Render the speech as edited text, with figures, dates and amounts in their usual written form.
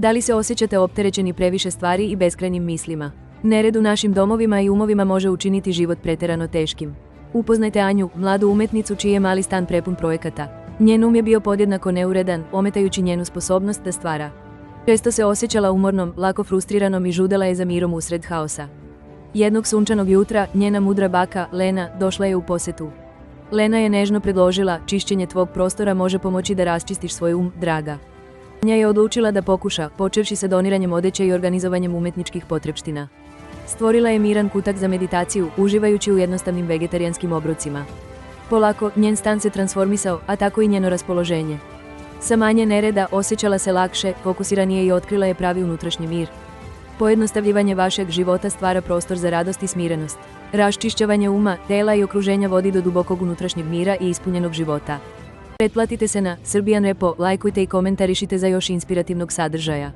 Da li se osjećate opterećeni previše stvari i beskrajnim mislima? Nered u našim domovima i umovima može učiniti život pretjerano teškim. Upoznajte Anju, mladu umetnicu čiji je mali stan prepun projekata. Njen je bio podjednako neuredan, ometajući njenu sposobnost da stvara. Često se osjećala umornom, lako frustriranom i žudela je za mirom usred haosa. Jednog sunčanog jutra, njena mudra baka, Lena, došla je u posjetu. Lena je nežno predložila, čišćenje tvog prostora može pomoći da raščistiš svoj draga. Anja je odlučila da pokuša, počevši sa doniranjem odeće i organizovanjem umetničkih potrepština. Stvorila je miran kutak za meditaciju, uživajući u jednostavnim vegetarijanskim obrocima. Polako, njen stan se transformisao, a tako i njeno raspoloženje. Sa manje nereda osjećala se lakše, fokusiranije i otkrila je pravi unutrašnji mir. Pojednostavljivanje vašeg života stvara prostor za radost i smirenost. Raščišćavanje uma, tela i okruženja vodi do dubokog unutrašnjeg mira i ispunjenog života. Pretplatite se na Serbian Repo, lajkujte i komentarišite za još inspirativnog sadržaja.